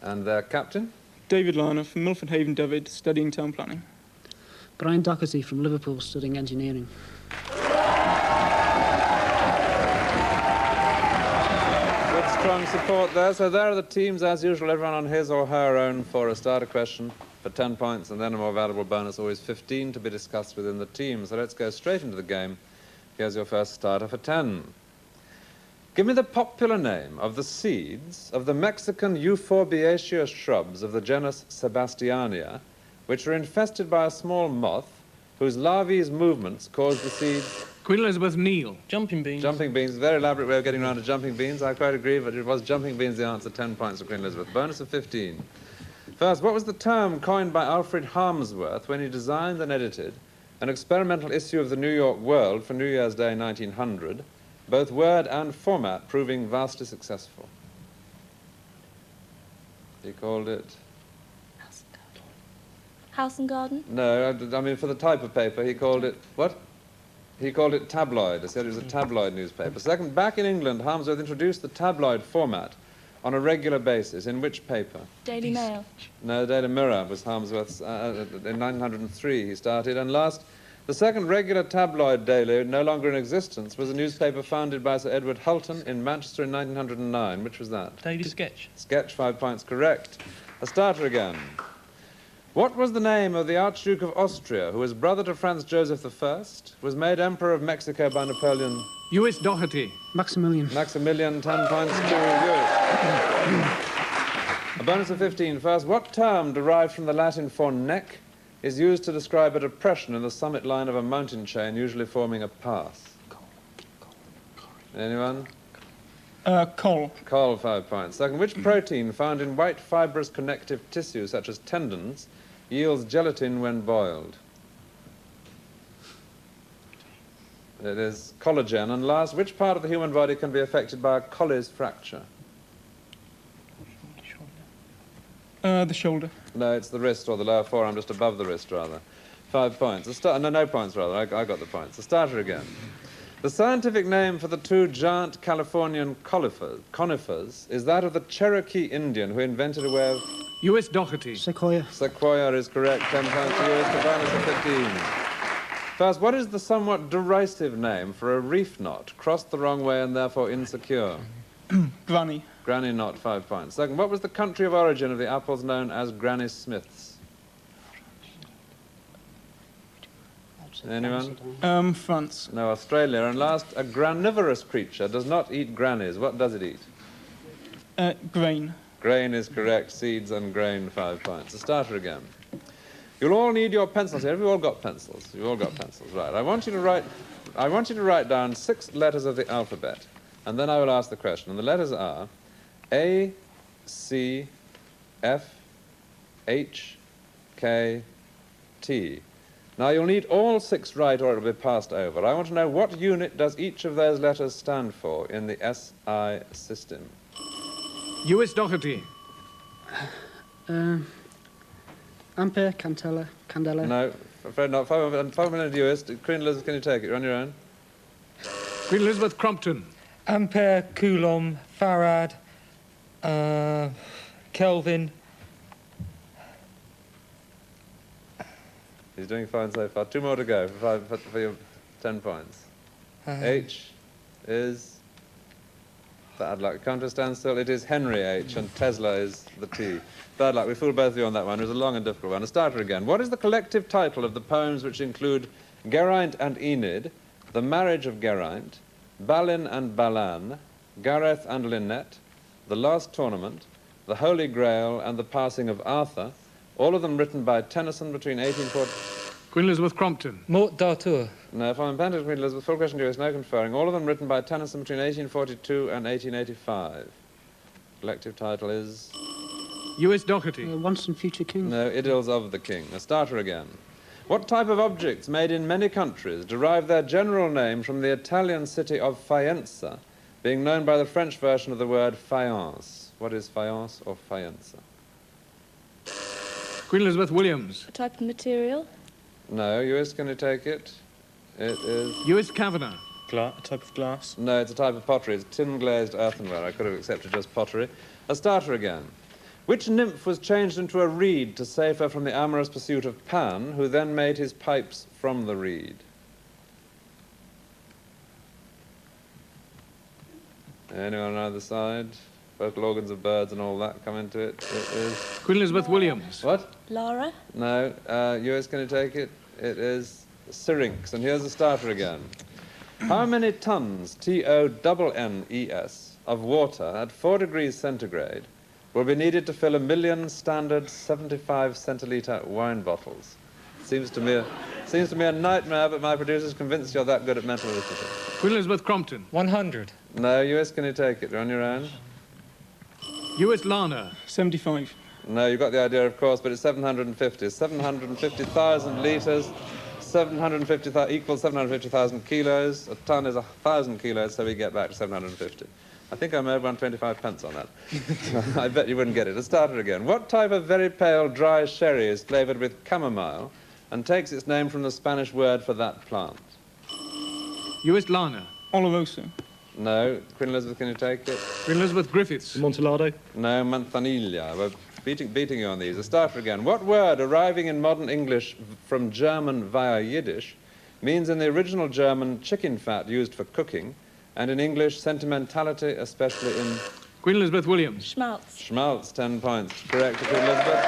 And their captain? David Larner from Milford Haven, David, studying town planning. Brian Daugherty from Liverpool, studying engineering. Good strong support there. So there are the teams, as usual, everyone on his or her own for a starter question for 10 points, and then a more valuable bonus, always 15, to be discussed within the team. So let's go straight into the game. Here's your first starter for 10. Give me the popular name of the seeds of the Mexican euphorbiaceous shrubs of the genus Sebastiania, which are infested by a small moth whose larvae's movements cause the seeds... Queen Elizabeth, Neil. Jumping beans. Jumping beans. Very elaborate way of getting around to jumping beans. I quite agree, but it was jumping beans the answer. 10 points for Queen Elizabeth. Bonus of 15. First, what was the term coined by Alfred Harmsworth when he designed and edited an experimental issue of the New York World for New Year's Day 1900, both word and format proving vastly successful? He called it... House and Garden? No, I mean, for the type of paper, he called it... What? He called it tabloid. He said it was a tabloid newspaper. Second, back in England, Harmsworth introduced the tabloid format on a regular basis. In which paper? Daily Mail. No, Daily Mirror was Harmsworth's. In 1903 he started. And last, the second regular tabloid daily, no longer in existence, was a newspaper founded by Sir Edward Hulton in Manchester in 1909. Which was that? Daily Sketch. Sketch, 5 points correct. A starter again. What was the name of the Archduke of Austria, who was brother to Franz Joseph I, was made Emperor of Mexico by Napoleon? UWIST Daugherty. Maximilian. Maximilian, 10 points to UWIST. A bonus of 15. First, what term derived from the Latin for neck is used to describe a depression in the summit line of a mountain chain, usually forming a pass? Anyone? Coal. Coal, 5 points. Second, which protein found in white fibrous connective tissue, such as tendons, yields gelatin when boiled? It is collagen. And last, which part of the human body can be affected by a Colles fracture? The shoulder. No, it's the wrist, or the lower forearm, just above the wrist, rather. 5 points. No points, rather. I got the points. The starter again. The scientific name for the two giant Californian conifers is that of the Cherokee Indian who invented a way of... UWIST Daugherty. Sequoia. Sequoia is correct. 10 points to you. It's the bonus of 15. First, what is the somewhat derisive name for a reef knot crossed the wrong way and therefore insecure? Granny. Granny knot, 5 points. Second, what was the country of origin of the apples known as Granny Smiths? Anyone? France. No, Australia. And last, a granivorous creature does not eat grannies. What does it eat? Grain. Grain is correct. Seeds and grain, 5 points. A starter again. You'll all need your pencils here. Have you all got pencils? You've all got pencils, right. I want you to write down 6 letters of the alphabet, and then I will ask the question. And the letters are A, C, F, H, K, T. Now, you'll need all 6 right or it will be passed over. I want to know what unit does each of those letters stand for in the SI system. UWIST Daugherty. Ampere, candela. No, I'm afraid not. 5 minutes UWIST. Queen Elizabeth, can you take it? You're on your own. Queen Elizabeth, Crompton. Ampere, Coulomb, Farad, Kelvin. He's doing fine so far. 2 more to go for your 10 points. H is... Bad luck. Come to a standstill. It is Henry H, and Tesla is the T. Bad luck. We fooled both of you on that one. It was a long and difficult one. A starter again. What is the collective title of the poems which include Geraint and Enid, The Marriage of Geraint, Balin and Balan, Gareth and Lynette, The Last Tournament, The Holy Grail, and The Passing of Arthur, all of them written by Tennyson between 1840... Queen Elizabeth, Crompton. Mort d'Arthur. No, if I'm invented Queen Elizabeth, full question to you is no conferring. All of them written by Tennyson between 1842 and 1885. Collective title is... UWIST Daugherty. Once and Future King. No, Idylls of the King. A starter again. What type of objects made in many countries derive their general name from the Italian city of Faenza, being known by the French version of the word faience? What is faience or Faenza? Queen Elizabeth Williams. A type of material? No, UWIST, can you take it? It is... UWIST Kavanagh. A type of glass. No, it's a type of pottery. It's tin-glazed earthenware. I could have accepted just pottery. A starter again. Which nymph was changed into a reed to save her from the amorous pursuit of Pan, who then made his pipes from the reed? Anyone on either side? Vocal organs of birds and all that come into it. It is... Queen Elizabeth Williams. What? Laura. No. US, can you take it? It is syrinx. And here's the starter again. How many tons, TONNES, of water at 4 degrees centigrade will be needed to fill 1 million standard 75 centilitre wine bottles? Seems to me a nightmare, but my producer's convinced you're that good at mental arithmetic. Queen Elizabeth Crompton. 100. No, US, can you take it? You're on your own. UWIST Larner. 75. No, you got the idea, of course, but it's 750. 750,000 litres, 750,000 equals 750,000 kilos. A tonne is 1,000 kilos, so we get back to 750. I think I made 125 pence on that. I bet you wouldn't get it. A starter again. What type of very pale dry sherry is flavoured with chamomile and takes its name from the Spanish word for that plant? UWIST Larner. Oloroso. No. Queen Elizabeth, can you take it? Queen Elizabeth Griffiths. Amontillado. No. Manzanilla. We're beating you on these. A starter again. What word, arriving in modern English from German via Yiddish, means in the original German chicken fat used for cooking, and in English sentimentality, especially in... Queen Elizabeth Williams. Schmaltz. Schmaltz, 10 points. Correct, Queen Elizabeth.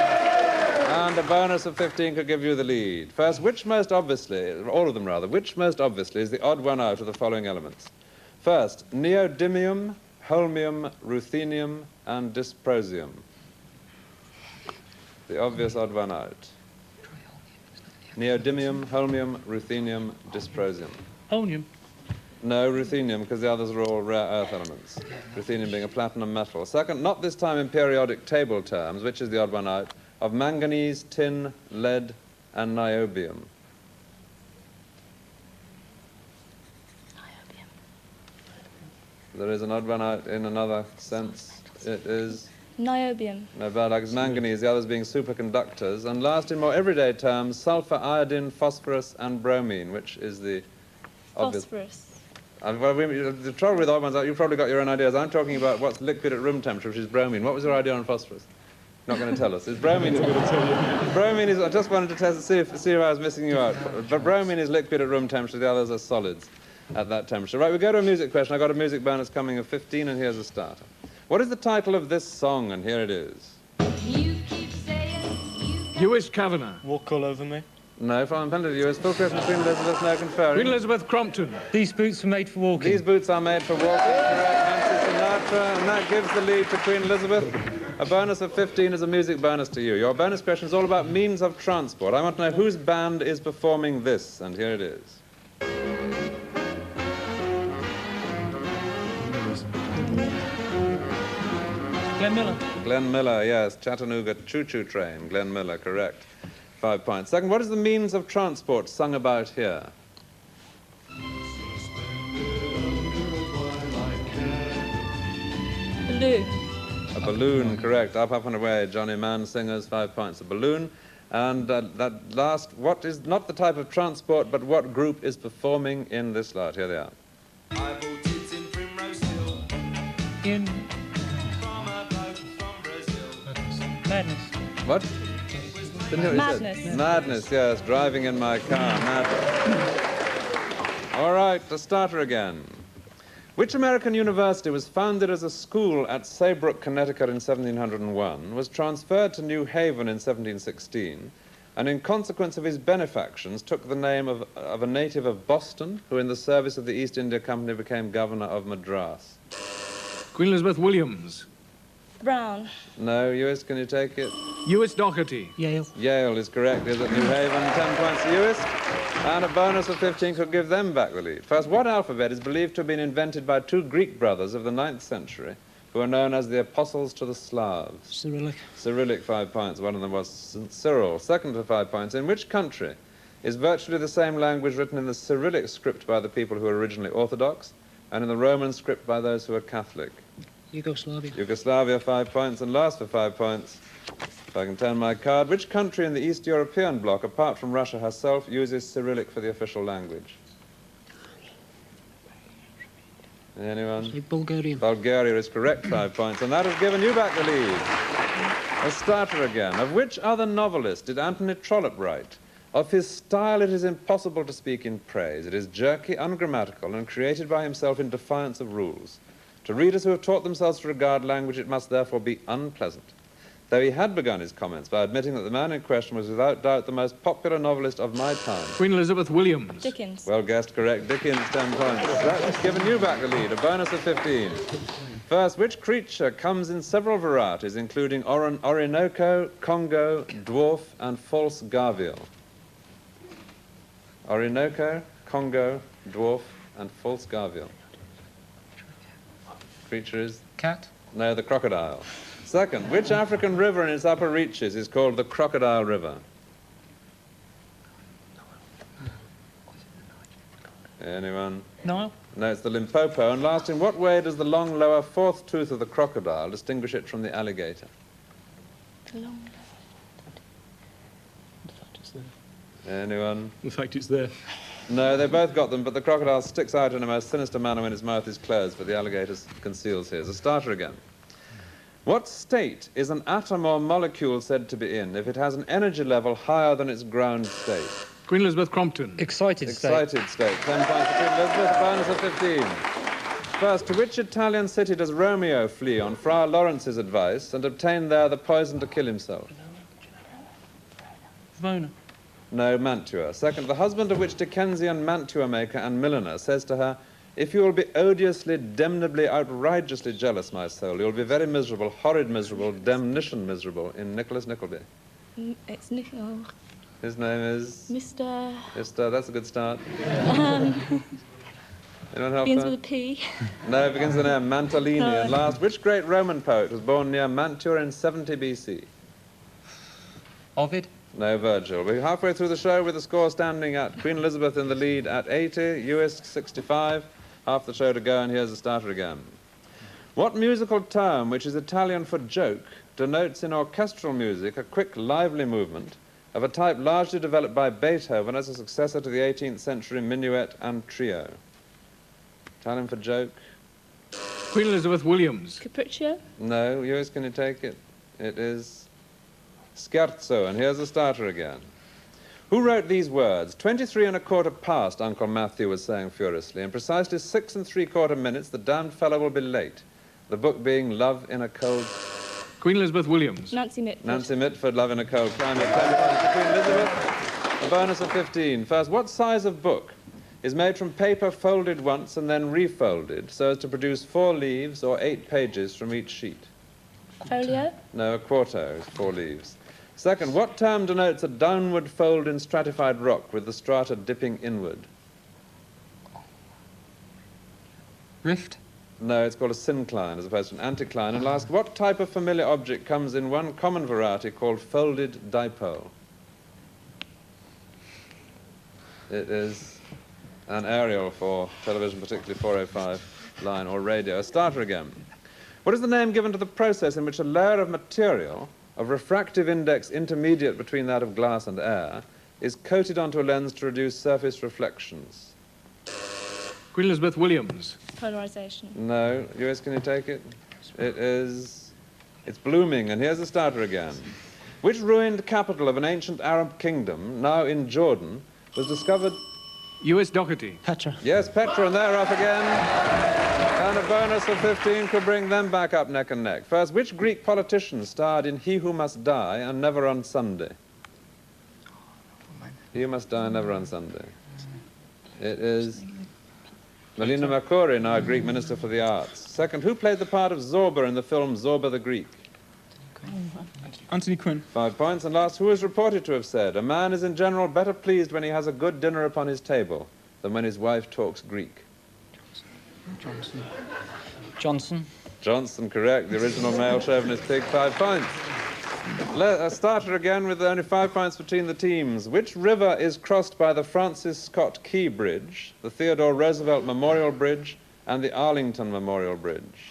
And a bonus of 15 could give you the lead. First, which most obviously, all of them rather, which most obviously is the odd one out of the following elements? First, neodymium, holmium, ruthenium, and dysprosium. The obvious odd one out. Neodymium, holmium, ruthenium, dysprosium. Holmium. No, ruthenium, because the others are all rare earth elements. Ruthenium being a platinum metal. Second, not this time in periodic table terms, which is the odd one out, of manganese, tin, lead, and niobium. There is an odd one out in another sense. It is... Niobium. No, bad luck. It's manganese, the others being superconductors. And last, in more everyday terms, sulfur, iodine, phosphorus, and bromine, which is the obvious... Phosphorus. Well, the trouble with odd ones, you've probably got your own ideas. I'm talking about what's liquid at room temperature, which is bromine. What was your idea on phosphorus? Not going to tell us. It's bromine. Bromine is... I just wanted to test, see if I was missing you out. But bromine is liquid at room temperature. The others are solids at that temperature. Right, we go to a music question. I've got a music bonus coming of 15, and here's a starter. What is the title of this song? And here it is. UWIST Kavanagh. Walk all over me. No, from penalty US. Full question, Queen Elizabeth, no conferring. Queen Elizabeth Crompton. These boots were made for walking. These boots are made for walking. Correct, Nancy Sinatra. And that gives the lead to Queen Elizabeth. A bonus of 15 is a music bonus to you. Your bonus question is all about means of transport. I want to know whose band is performing this, and here it is. Glenn Miller. Glenn Miller, yes. Chattanooga choo-choo train. Glenn Miller, correct. 5 points. Second, what is the means of transport sung about here? Balloon. A balloon, correct. Up and away. Johnny Mann singers, 5 points. A balloon. And that last, what is not the type of transport, but what group is performing in this lot? Here they are. In Madness. What? Didn't hear what he said. Madness. Madness, yes. Driving in my car. Madness. All right, the starter again. Which American university was founded as a school at Saybrook, Connecticut in 1701, was transferred to New Haven in 1716, and in consequence of his benefactions took the name of a native of Boston, who in the service of the East India Company became governor of Madras? Queen Elizabeth Williams. Brown. No, US, can you take it? UWIST Daugherty. Yale. Yale is correct, is at New Haven, 10 points to US, and a bonus of 15 could give them back the lead. First, what alphabet is believed to have been invented by two Greek brothers of the 9th century, who are known as the Apostles to the Slavs? Cyrillic. Cyrillic, 5 points. One of them was St. Cyril. Second for 5 points. In which country is virtually the same language written in the Cyrillic script by the people who were originally Orthodox, and in the Roman script by those who were Catholic? Yugoslavia. Yugoslavia, 5 points. And last for 5 points, if I can turn my card, which country in the East European bloc, apart from Russia herself, uses Cyrillic for the official language? Anyone? Bulgaria. Bulgaria is correct, 5 points. And that has given you back the lead. A starter again. Of which other novelist did Anthony Trollope write? Of his style it is impossible to speak in praise. It is jerky, ungrammatical, and created by himself in defiance of rules. To readers who have taught themselves to regard language, it must therefore be unpleasant. Though he had begun his comments by admitting that the man in question was without doubt the most popular novelist of my time. Queen Elizabeth Williams. Dickens. Well guessed, correct. Dickens, 10 points. That's given you back the lead, a bonus of 15. First, which creature comes in several varieties, including Orinoco, Congo, dwarf, and false garvial? Orinoco, Congo, dwarf, and false garvial. Creature is? Cat. No, the crocodile. Second, which African river in its upper reaches is called the Crocodile River? Anyone? Nile. No, it's the Limpopo. And last, in what way does the long lower fourth tooth of the crocodile distinguish it from the alligator? The long. Anyone? In fact, it's there. No, they both got them, but the crocodile sticks out in a most sinister manner when its mouth is closed, but the alligator conceals his. A starter again. What state is an atom or molecule said to be in if it has an energy level higher than its ground state? Queen Elizabeth Crompton. Excited state. Excited state. 10 points for Queen Elizabeth, a bonus of 15. First, to which Italian city does Romeo flee on Friar Lawrence's advice and obtain there the poison to kill himself? Verona. No, Mantua. Second, the husband of which Dickensian mantua maker and milliner says to her, "If you will be odiously, damnably, outrageously jealous, my soul, you'll be very miserable, horrid miserable, damnation miserable," in Nicholas Nickleby. It's Nick. Oh, His name is? Mr. That's a good start. Anyone help Begins her? with a P. No, it begins with an M, Mantalini. No. And last, which great Roman poet was born near Mantua in 70 BC? Ovid. No, Virgil. We're halfway through the show with the score standing at Queen Elizabeth in the lead at 80, UWIST 65. Half the show to go, and here's the starter again. What musical term, which is Italian for joke, denotes in orchestral music a quick, lively movement of a type largely developed by Beethoven as a successor to the 18th century minuet and trio? Italian for joke? Queen Elizabeth Williams. Capriccio. No, UWIST, can you take it? It is scherzo, and here's the starter again. Who wrote these words? 23 1/4 past, Uncle Matthew was saying furiously. In precisely 6 3/4 minutes, the damned fellow will be late. The book being Love in a Cold... Queen Elizabeth Williams. Nancy Mitford. Nancy Mitford, Love in a Cold Climate. 10 points for Queen Elizabeth. A bonus of 15. First, what size of book is made from paper folded once and then refolded so as to produce 4 leaves or 8 pages from each sheet? Folio. No, a quarto is 4 leaves. Second, what term denotes a downward fold in stratified rock with the strata dipping inward? Rift. No, it's called a syncline as opposed to an anticline. And last, what type of familiar object comes in one common variety called folded dipole? It is an aerial for television, particularly 405 line or radio. A starter again. What is the name given to the process in which a layer of material of refractive index intermediate between that of glass and air is coated onto a lens to reduce surface reflections? Queen Elizabeth Williams. Polarization. No. UWIST, can you take it? It's blooming, and here's the starter again. Which ruined capital of an ancient Arab kingdom, now in Jordan, was discovered... UWIST Daugherty. Petra. Yes, Petra, and they're off again. And a bonus of 15 could bring them back up neck and neck. First, which Greek politician starred in He Who Must Die and Never on Sunday? He Who Must Die and Never on Sunday. It is Melina Mercouri, now a Greek Minister for the Arts. Second, who played the part of Zorba in the film Zorba the Greek? Anthony Quinn. 5 points. And last, who is reported to have said, "A man is in general better pleased when he has a good dinner upon his table than when his wife talks Greek"? Johnson. Johnson. Johnson, correct. The original male chauvinist pig, 5 points. A starter again with only 5 points between the teams. Which river is crossed by the Francis Scott Key Bridge, the Theodore Roosevelt Memorial Bridge, and the Arlington Memorial Bridge?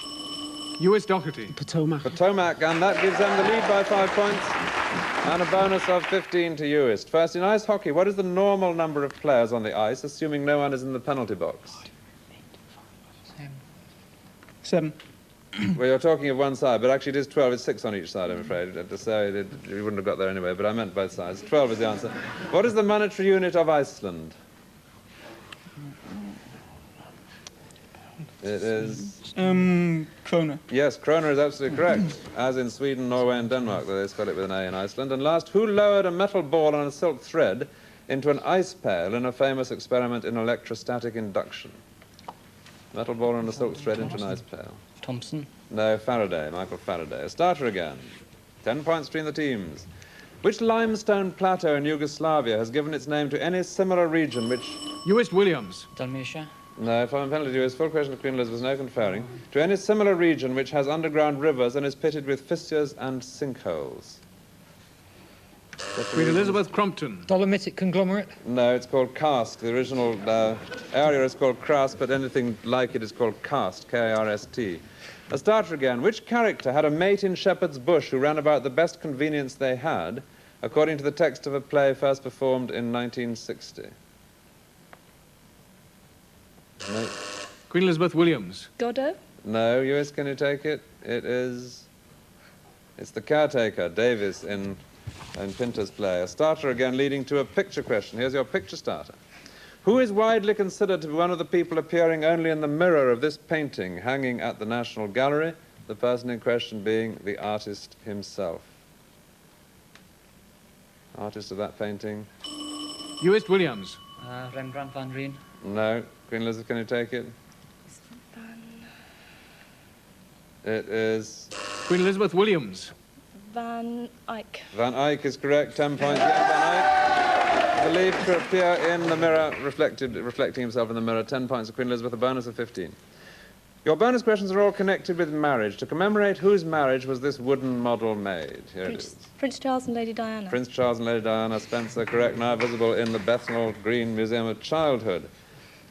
UWIST Daugherty. Potomac. Potomac, and that gives them the lead by 5 points, and a bonus of 15 to UWIST. First, in ice hockey, what is the normal number of players on the ice, assuming no one is in the penalty box? 7. Well, you're talking of one side, but actually it is 12. It's 6 on each side, I'm afraid. So you wouldn't have got there anyway, but I meant both sides. 12 is the answer. What is the monetary unit of Iceland? It is... Krona. Yes, krona is absolutely correct, as in Sweden, Norway and Denmark, though they spell it with an A in Iceland. And last, who lowered a metal ball on a silk thread into an ice pail in a famous experiment in electrostatic induction? Metal ball on a silk thread into an ice pail. Thompson. No, Faraday, Michael Faraday. A starter again. 10 points between the teams. Which limestone plateau in Yugoslavia has given its name to any similar region which... UWIST Williams. Dalmatia. No, final penalty is full question of Queen Elizabeth, no conferring. To any similar region which has underground rivers and is pitted with fissures and sinkholes. Queen Elizabeth Crompton. Dolomitic conglomerate. No, it's called karst. The original area is called Krast, but anything like it is called karst, K-A-R-S-T. A starter again. Which character had a mate in Shepherd's Bush who ran about the best convenience they had, according to the text of a play first performed in 1960? No. Queen Elizabeth Williams. Godot. No, US, can you take it? It's the caretaker, Davis, in Pinter's play. A starter again, leading to a picture question. Here's your picture starter. Who is widely considered to be one of the people appearing only in the mirror of this painting hanging at the National Gallery, the person in question being the artist himself? Artist of that painting? UWIST Williams. Rembrandt van Rijn. No. Queen Elizabeth, can you take it? It is... Queen Elizabeth Williams. Van Eyck. Van Eyck is correct. 10 points. Yes, Van Eyck. Believed to appear in the mirror, reflecting himself in the mirror. 10 points to Queen Elizabeth, a bonus of 15. Your bonus questions are all connected with marriage. To commemorate whose marriage was this wooden model made? Here it is. Prince Charles and Lady Diana. Prince Charles and Lady Diana Spencer, correct. Now visible in the Bethnal Green Museum of Childhood.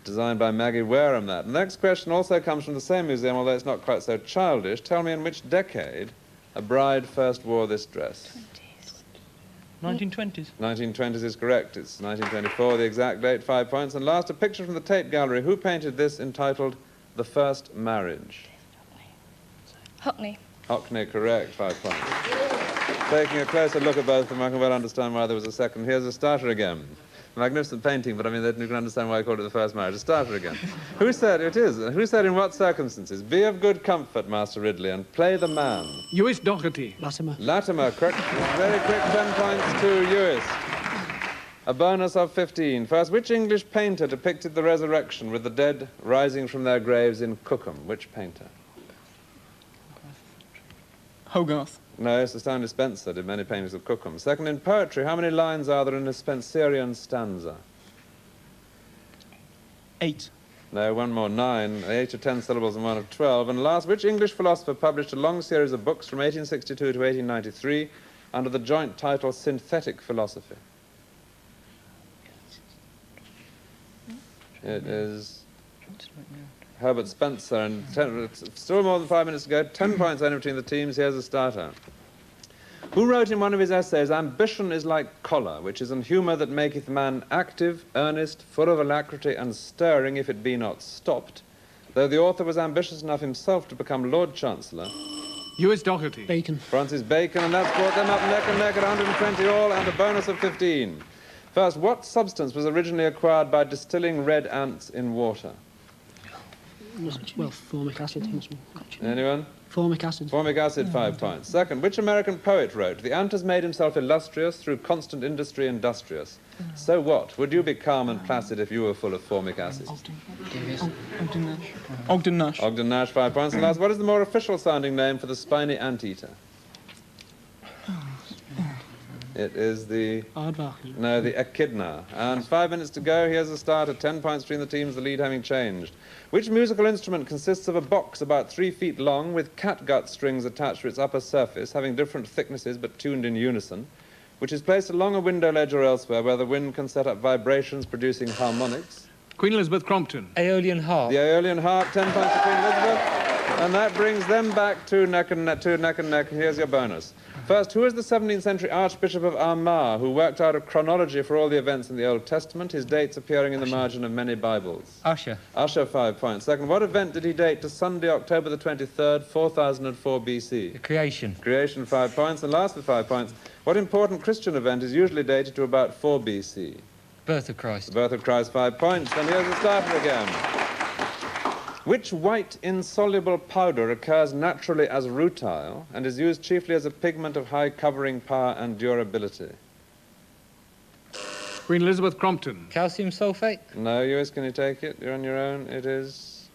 Designed by Maggie Wareham, that. The next question also comes from the same museum, although it's not quite so childish. Tell me in which decade a bride first wore this dress? 1920s. 1920s is correct. It's 1924, the exact date, 5 points. And last, a picture from the Tate Gallery. Who painted this entitled The First Marriage? Hockney. Hockney, correct, 5 points. Taking a closer look at both of them, I can well understand why there was a second. Here's a starter again. Magnificent painting, but I mean, you can understand why I called it the first marriage. A starter again. Who said it is? Who said in what circumstances? Be of good comfort, Master Ridley, and play the man. UWIST Daugherty. Latimer. Latimer, correct. Very quick, 10 points to UWIST. A bonus of 15. First, which English painter depicted the resurrection with the dead rising from their graves in Cookham? Which painter? Hogarth. No, it's the Stanley Spencer did many paintings of Cookham. Second, in poetry, how many lines are there in a Spencerian stanza? 8. No, one more, 9. 8 of 10 syllables and 1 of 12. And last, which English philosopher published a long series of books from 1862 to 1893 under the joint title Synthetic Philosophy? It is Herbert Spencer, and still more than 5 minutes to go. 10 points only between the teams. Here's a starter. Who wrote in one of his essays, "Ambition is like choler, which is an humour that maketh man active, earnest, full of alacrity, and stirring if it be not stopped," though the author was ambitious enough himself to become Lord Chancellor? UWIST Daugherty. Bacon. Francis Bacon, and that's brought them up neck and neck at 120 all, and a bonus of 15. First, what substance was originally acquired by distilling red ants in water? Well, formic acid. Anyone? Formic acid. Formic acid, 5 points. Second, which American poet wrote, "The ant has made himself illustrious through constant industry industrious. So what? Would you be calm and placid if you were full of formic acid?" Ogden Nash. Ogden Nash, 5 points. And last, what is the more official sounding name for the spiny anteater? It is the... Aardvark. No, the echidna. And 5 minutes to go. Here's a start at 10 points between the teams, the lead having changed. Which musical instrument consists of a box about 3 feet long with catgut strings attached to its upper surface, having different thicknesses but tuned in unison, which is placed along a window ledge or elsewhere where the wind can set up vibrations producing harmonics? Queen Elizabeth Crompton. Aeolian harp. The Aeolian harp, 10 points to Queen Elizabeth. And that brings them back to neck and neck, Here's your bonus. First, who is the 17th century Archbishop of Armagh who worked out a chronology for all the events in the Old Testament, his dates appearing in the margin of many Bibles? Usher. Usher, 5 points. Second, what event did he date to Sunday, October the 23rd, 4004 BC? The creation. Creation, 5 points. And last with 5 points, what important Christian event is usually dated to about 4 BC? Birth of Christ. The birth of Christ, 5 points. And here's the starter again. Which white insoluble powder occurs naturally as rutile and is used chiefly as a pigment of high covering power and durability? Queen Elizabeth Crompton. Calcium sulfate. No, UWIST, can you take it? You're on your own. It is...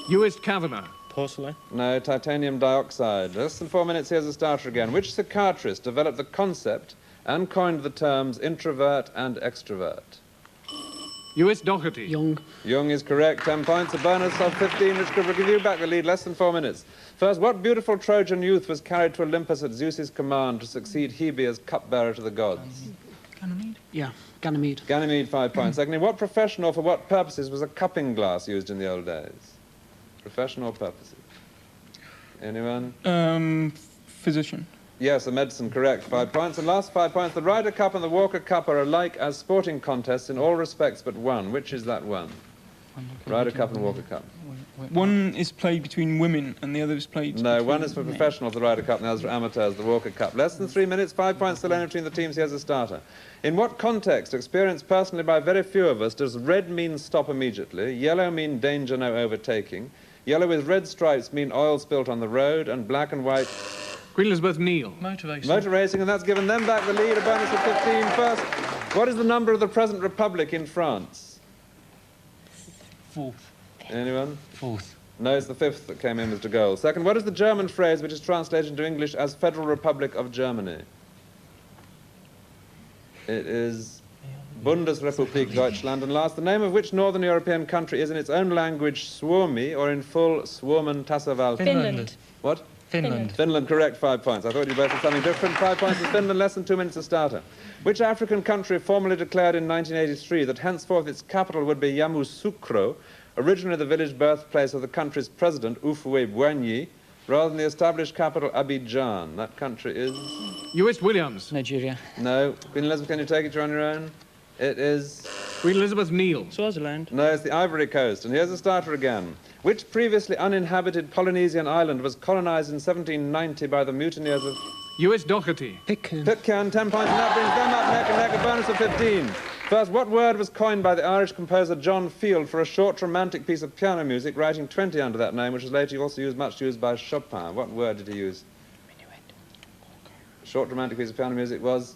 UWIST Kavanagh. Porcelain. No, titanium dioxide. Less than 4 minutes, here's the starter again. Which psychiatrist developed the concept and coined the terms introvert and extrovert? UWIST Daugherty. Young. Jung is correct. 10 points, a bonus of 15, which could give you back the lead. Less than 4 minutes. First, what beautiful Trojan youth was carried to Olympus at Zeus's command to succeed Hebe as cupbearer to the gods? Ganymede. Yeah, Ganymede. Ganymede, 5 points. Secondly, what profession or for what purposes was a cupping glass used in the old days? Professional purposes. Anyone? Physician. Yes, a medicine, correct. 5 points. And last 5 points. The Ryder Cup and the Walker Cup are alike as sporting contests in all respects but one. Which is that one? Ryder Cup and Walker Cup. One is played between women and the other is played No, between one is for men. professionals, the Ryder Cup, and the other for amateurs, the Walker Cup. Less than 3 minutes, 5 points still only between the teams. Here's a starter. In what context, experienced personally by very few of us, does red mean stop immediately, yellow mean danger, no overtaking, yellow with red stripes mean oil spilt on the road, and black and white... Queen Elizabeth Neal. Motor racing, and that's given them back the lead, a bonus of 15. First, what is the number of the present republic in France? 4th. Anyone? 4th. No, it's the 5th that came in, Mr. Gold. Second, what is the German phrase which is translated into English as Federal Republic of Germany? It is Bundesrepublik Deutschland. And last, the name of which Northern European country is in its own language Suomi, or in full Suomen Tassavalta? Finland. What? Finland. Finland, correct, 5 points. I thought you both had something different. 5 points is Finland, less than 2 minutes a starter. Which African country formally declared in 1983 that henceforth its capital would be Yamoussoukro, originally the village birthplace of the country's president, Houphouët-Boigny, rather than the established capital, Abidjan? That country is... UWIST Williams. Nigeria. No. Queen Elizabeth, can you take it? You're on your own. It is... Queen Elizabeth Neal. Swaziland. No, it's the Ivory Coast. And here's the starter again. Which previously uninhabited Polynesian island was colonized in 1790 by the mutineers of... UWIST Daugherty. Pitcairn. Pitcairn, 10 points, and that brings them up neck and neck, a bonus of 15. First, what word was coined by the Irish composer John Field for a short romantic piece of piano music, writing 20 under that name, which was later also much used by Chopin? What word did he use? Minuet. Short romantic piece of piano music was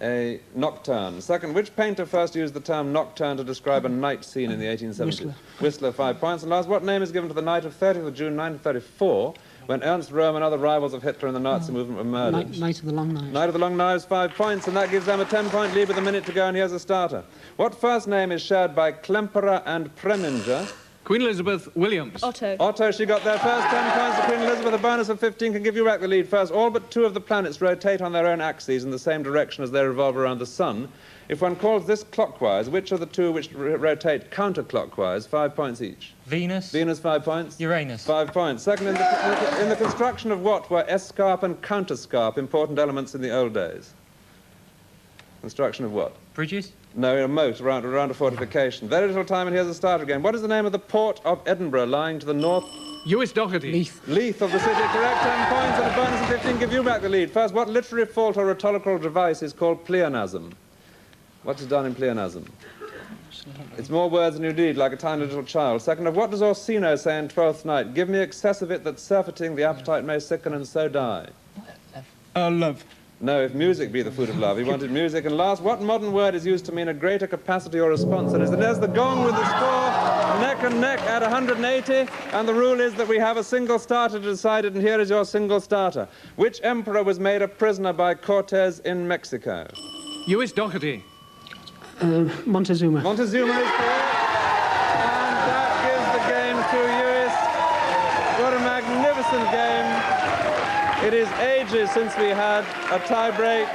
a nocturne. Second, which painter first used the term nocturne to describe a night scene in the 1870s? Whistler. Whistler, 5 points. And last, what name is given to the night of 30th of June 1934, when Ernst Röhm and other rivals of Hitler and the Nazi movement were murdered? Night of the Long Knives. Night of the Long Knives, 5 points, and that gives them a 10-point lead with a minute to go, and here's a starter. What first name is shared by Klemperer and Preminger? Queen Elizabeth Williams. Otto. Otto, she got their first 10 points. The Queen Elizabeth, a bonus of 15, can give you back the lead. First, all but 2 of the planets rotate on their own axes in the same direction as they revolve around the sun. If one calls this clockwise, which are the 2 which rotate counterclockwise? 5 points each. Venus. Venus, 5 points. Uranus. 5 points. Second, in the construction of what were escarp and counterscarp important elements in the old days? Construction of what? Bridges. No, a moat around a fortification. Very little time, and here's the start again. What is the name of the port of Edinburgh lying to the north? UWIST Daugherty. Leith. Leith of the city, correct, 10 points, and a bonus of 15 give you back the lead. First, what literary fault or rhetorical device is called pleonasm? What is done in pleonasm? It's more words than you need, like a tiny little child. Second, of what does Orsino say in Twelfth Night? Give me excess of it that surfeiting the appetite may sicken and so die. Love. No, if music be the food of love. He wanted music. And last, what modern word is used to mean a greater capacity or response? And there's the gong with the score, neck and neck at 180. And the rule is that we have a single starter to decide it, and here is your single starter. Which emperor was made a prisoner by Cortez in Mexico? UWIST Daugherty. Montezuma. Montezuma is correct. And that gives the game to UWIST. What a magnificent game. It is ages since we had a tie-break.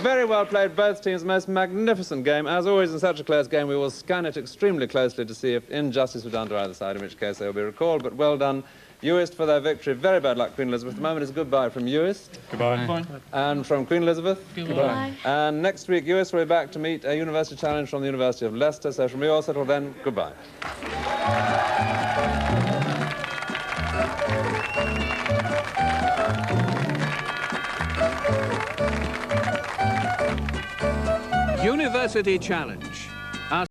Very well played, both teams. Most magnificent game. As always in such a close game, we will scan it extremely closely to see if injustice was done to either side, in which case they will be recalled. But well done. UWIST for their victory. Very bad luck, Queen Elizabeth. The moment is goodbye from UWIST. Goodbye. And from Queen Elizabeth. Goodbye. And next week, UWIST will be back to meet a university challenge from the University of Leicester. So from me also till then, goodbye. University Challenge.